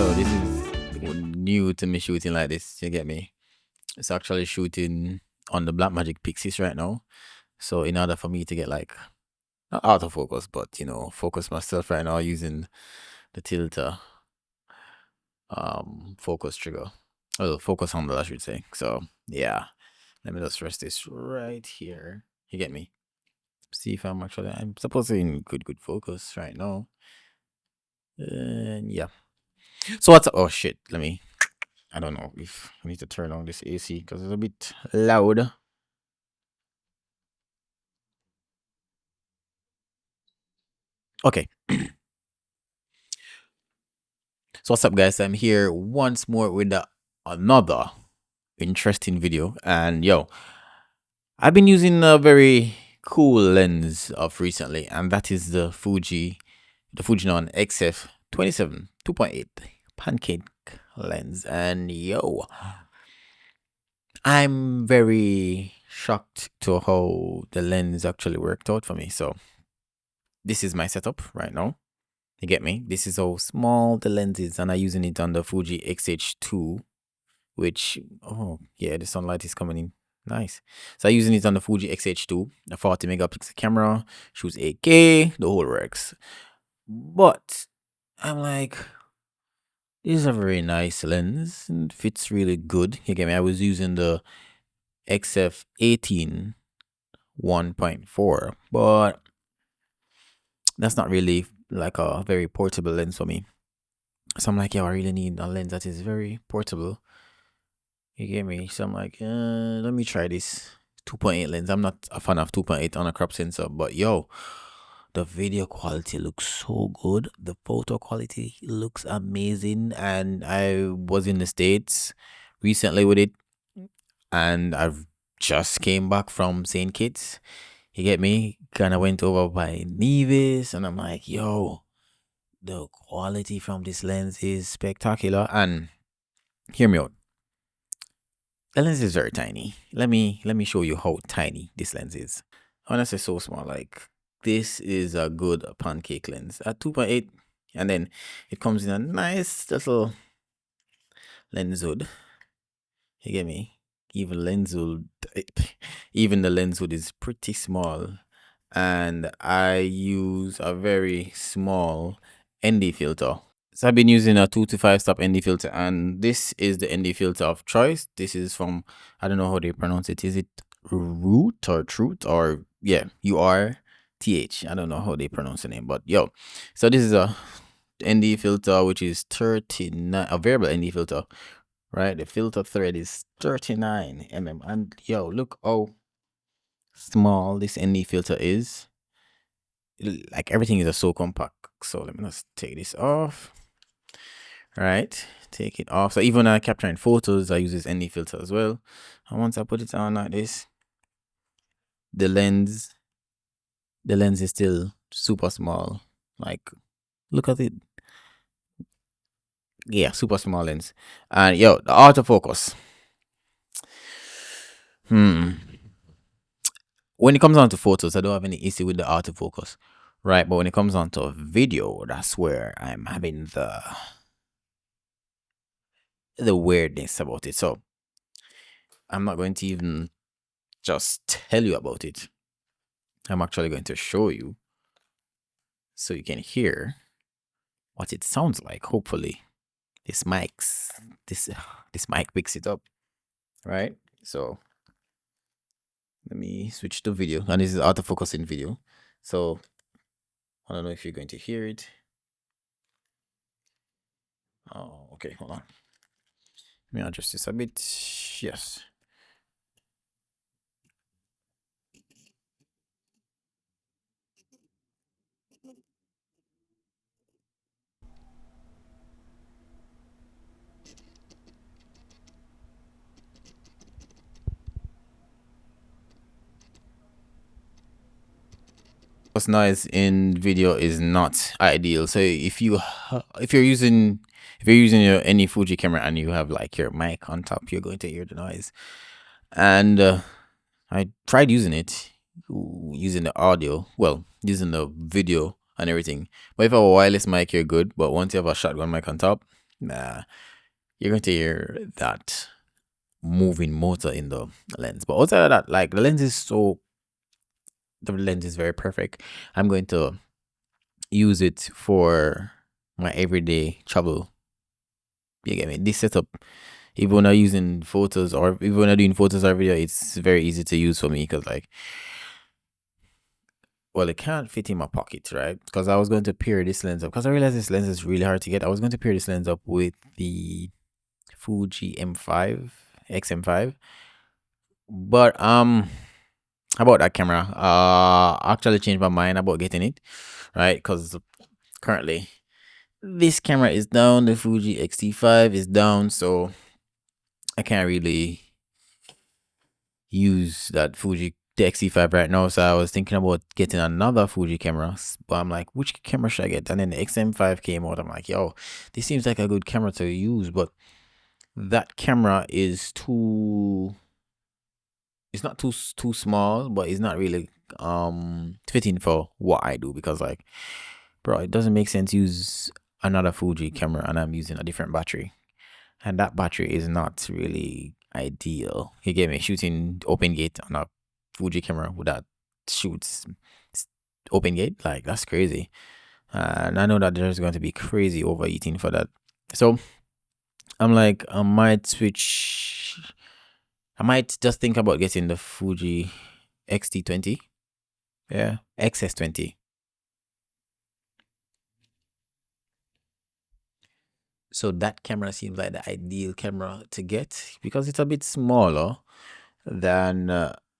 yo, this is new to me shooting like this. You get me? It's actually shooting on the Blackmagic Pixies right now. So in order for me to get like not autofocus, but you know, focus myself right now using the tilter focus trigger. Well, focus handle, I should say. So yeah, let me just rest this right here. You get me? See if I'm supposed to be in good focus right now. Yeah. So what's oh shit? I don't know if I need to turn on this AC because it's a bit loud. Okay. So what's up, guys? I'm here once more with another interesting video, and yo, I've been using a very cool lens of recently, and that is the Fujinon XF 27 2.8 pancake lens. And yo, I'm very shocked to how the lens actually worked out for me. So this is my setup right now. You get me? This is how small the lens is, and I'm using it on the Fuji X-H2, which, oh yeah, the sunlight is coming in. Nice. So I'm using it on the Fuji X-H2, a 40 megapixel camera, shoots 8K, the whole works. But I'm like, this is a very nice lens and fits really good. You get me? I was using the XF 18 1.4, but that's not really like a very portable lens for me. So I'm like, yeah, I really need a lens that is very portable. You get me? So I'm like, let me try this 2.8 lens. I'm not a fan of 2.8 on a crop sensor, but yo, the video quality looks so good. The photo quality looks amazing. And I was in the States recently with it, and I've just came back from St. Kitts. You get me? Kind of went over by Nevis, and I'm like, yo, the quality from this lens is spectacular. And hear me out. The lens is very tiny. Let me show you how tiny this lens is. When I say so small, like this is a good pancake lens at 2.8, and then it comes in a nice little lens hood. You get me? Even the lens hood is pretty small, and I use a very small ND filter. So I've been using a 2 to 5 stop ND filter, and this is the ND filter of choice. This is from, I don't know how they pronounce it. Is it Root or Truth, or yeah, URTH? I don't know how they pronounce the name, but yo, so this is a ND filter which is 39, a variable ND filter, right? The filter thread is 39 mm, and yo, look how small this ND filter is. Like everything is so compact. So let me just take this off. Right, take it off. So even when I'm capturing photos, I use this ND filter as well. And once I put it on like this, the lens is still super small. Like, look at it. Yeah, super small lens. And yo, the autofocus. When it comes on to photos, I don't have any issue with the autofocus, right? But when it comes on to video, that's where I'm having the weirdness about it. So I'm not going to even just tell you about it. I'm actually going to show you so you can hear what it sounds like. Hopefully this mic picks it up, right? So let me switch to video, and this is autofocus in video. So I don't know if you're going to hear it. Oh, okay, hold on. Let me adjust this a bit. Yes. Noise in video is not ideal. So if you're using your any Fuji camera and you have like your mic on top, you're going to hear the noise. And I tried using it, using the audio, well, using the video and everything. But if you have a wireless mic, you're good. But once you have a shotgun mic on top, nah, you're going to hear that moving motor in the lens. But outside of that, like the lens is very perfect. I'm going to use it for my everyday travel. You get me? This setup, even when I'm using photos or even when I'm doing photos or video, it's very easy to use for me because like, well, it can't fit in my pocket, right? Because I was going to pair this lens up because I realized this lens is really hard to get. I was going to pair this lens up with the Fuji M5 XM5, but about that camera, I actually changed my mind about getting it, right? Because currently this camera is down, the Fuji X-T5 is down, so I can't really use that Fuji X-T5 right now. So I was thinking about getting another Fuji camera, but I'm like, which camera should I get? And then the XM5 came out. I'm like, yo, this seems like a good camera to use, but that camera is too, it's not too small, but it's not really fitting for what I do, because like, bro, it doesn't make sense to use another Fuji camera and I'm using a different battery, and that battery is not really ideal. You get me? Shooting open gate on a Fuji camera with that shoots open gate, like that's crazy. And I know that there's going to be crazy overheating for that. So I'm like, I might just think about getting the Fuji X-T20. Yeah, XS20. So that camera seems like the ideal camera to get because it's a bit smaller than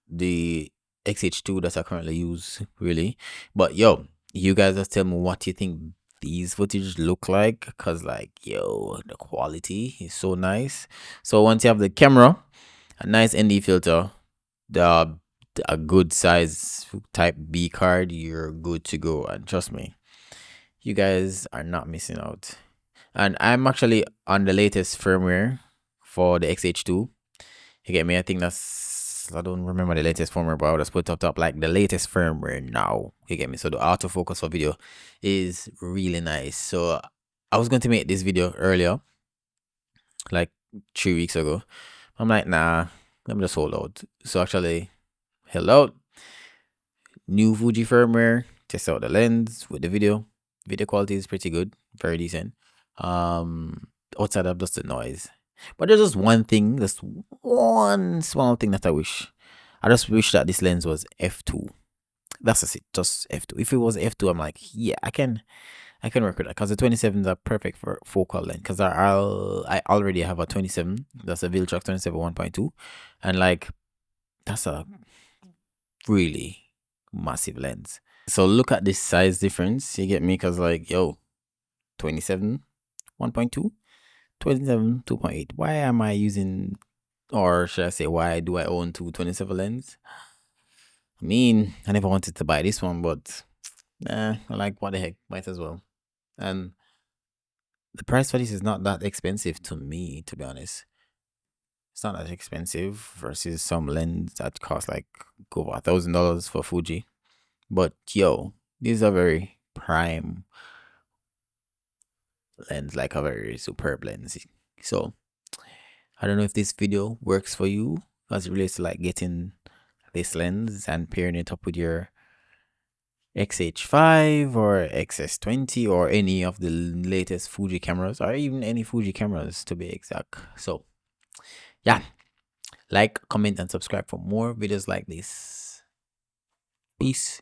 the XH2 that I currently use, really. But yo, you guys just tell me what you think these footage look like, because like, yo, the quality is so nice. So once you have the camera, a nice ND filter, a good size type B card, you're good to go. And trust me, you guys are not missing out. And I'm actually on the latest firmware for the XH2. You get me? I think I don't remember the latest firmware, but I'll just put up like the latest firmware now. You get me? So the autofocus for video is really nice. So I was going to make this video earlier, like 3 weeks ago. I'm like, nah, let me just hold out. So actually, hello, new Fuji firmware. Test out the lens with the video. Video quality is pretty good, very decent. Outside of just the noise, but there's just one thing, just one small thing that I just wish that this lens was f2. That's just f2. If it was f2, I'm like, yeah, I can work with that, because the 27s are perfect for focal length, because I already have a 27. That's a Viltrox 27 1.2, and like that's a really massive lens. So look at this size difference, you get me? Because like, yo, 27 1.2, 27 2.8. Why am I using, or should I say, why do I own two 27 lens? I mean, I never wanted to buy this one, but like, what the heck, might as well. And the price for this is not that expensive to me, to be honest. It's not that expensive versus some lens that cost like over $1,000 for Fuji. But yo, these are very prime lens, like a very superb lens. So I don't know if this video works for you as it relates to like getting this lens and pairing it up with your XH5 or XS20 or any of the latest Fuji cameras, or even any Fuji cameras to be exact. So yeah, like, comment, and subscribe for more videos like this. Peace.